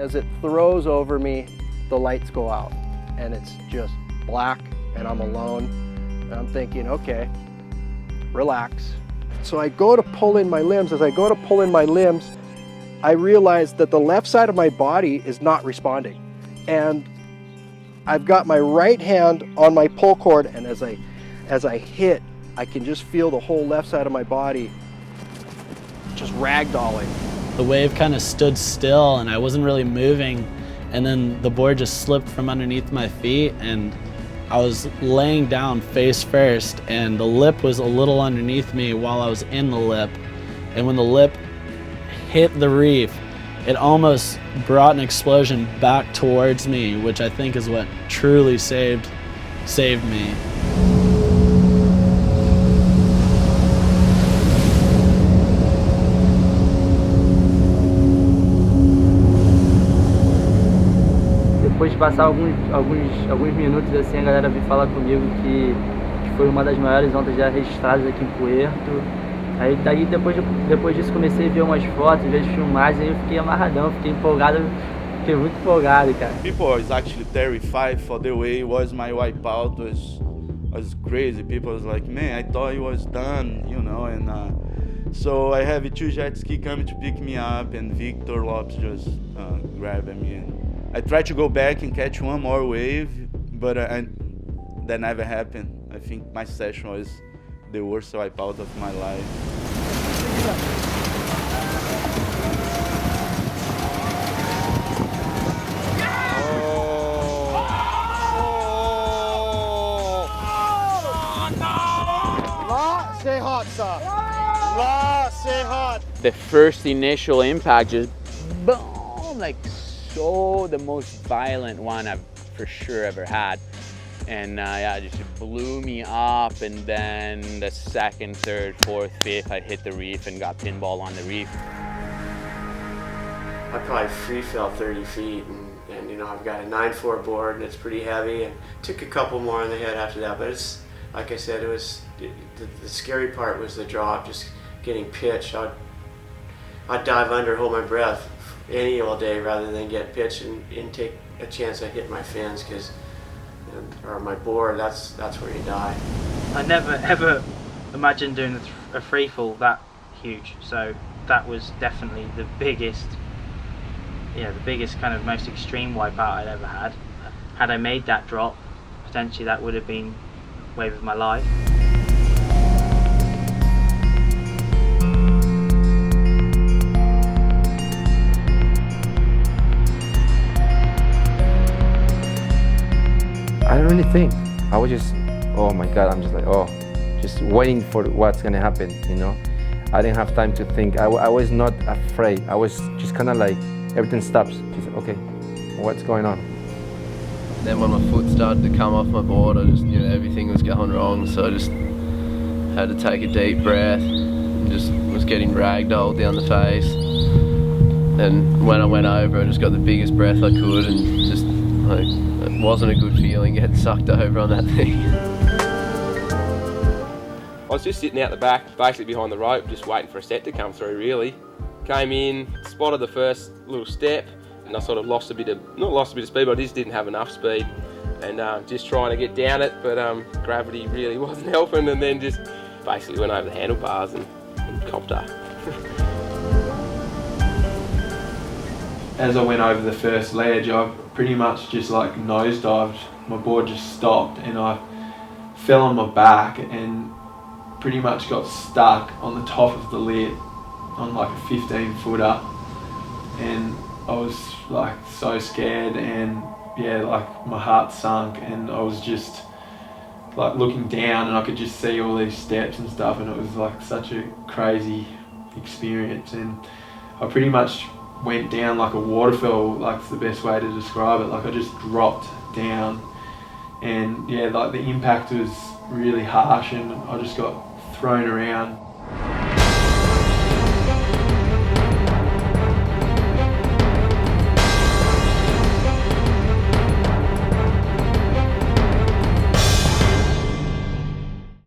as it throws over me, the lights go out and it's just black and I'm alone. And I'm thinking, okay, relax. So I go to pull in my limbs. As I go to pull in my limbs, I realize that the left side of my body is not responding. And I've got my right hand on my pull cord, and as I hit, I can just feel the whole left side of my body just ragdolling. The wave kind of stood still and I wasn't really moving, and then the board just slipped from underneath my feet and I was laying down face first, and the lip was a little underneath me while I was in the lip. And when the lip hit the reef, it almost brought an explosion back towards me, which I think is what truly saved me. Depois de passar alguns minutos assim, a galera veio falar comigo que foi uma das maiores ondas já registradas aqui em Puerto. Aí daí depois disso comecei a ver umas fotos, ver filmagens, aí eu fiquei amarradão, fiquei empolgado, fiquei muito empolgado, cara. People was actually terrified for the way it was my wipeout was crazy. People was like, man, I thought it was done, you know, and so I have 2 jet ski coming to pick me up, and Victor Lopes just grabbing me. And I tried to go back and catch one more wave, but that never happened. I think my session was the worst wipeout of my life. Stay hot, sir. Stay hot. The first initial impact just boom, like so the most violent one I've for sure ever had. And yeah, it just blew me up, and then the second, third, fourth, fifth, I hit the reef and got pinball on the reef. I probably free fell 30 feet, and you know, I've got a 9.4 board and it's pretty heavy, and took a couple more on the head after that, but it's, like I said, it was, the scary part was the drop, just getting pitched. I'd dive under, hold my breath any all day rather than get pitched and take a chance I hit my fins, because or my board, that's where you die. I never ever imagined doing a free fall that huge, so that was definitely the biggest kind of most extreme wipeout I'd ever had. Had I made that drop, potentially that would have been wave of my life. I don't really think. I was just, oh my God, I'm just like, oh, just waiting for what's gonna happen, you know? I didn't have time to think. I was not afraid. I was just kind of like, everything stops. Just, okay, what's going on? Then when my foot started to come off my board, I just knew everything was going wrong, so I just had to take a deep breath and just was getting ragdolled down the face. And when I went over, I just got the biggest breath I could, and just like, it wasn't a good feeling getting sucked over on that thing. I was just sitting out the back, basically behind the rope, just waiting for a set to come through, really. Came in, spotted the first little step, and I sort of lost a bit of, not lost a bit of speed, but I just didn't have enough speed. And just trying to get down it, but gravity really wasn't helping, and then just basically went over the handlebars and copped up. As I went over the first ledge, I pretty much just like nosedived. My board just stopped and I fell on my back and pretty much got stuck on the top of the lip on like a 15-footer. And I was like so scared, and yeah, like my heart sunk, and I was just like looking down and I could just see all these steps and stuff, and it was like such a crazy experience. And I pretty much went down like a waterfall, like it's the best way to describe it. Like I just dropped down, and yeah, like the impact was really harsh and I just got thrown around.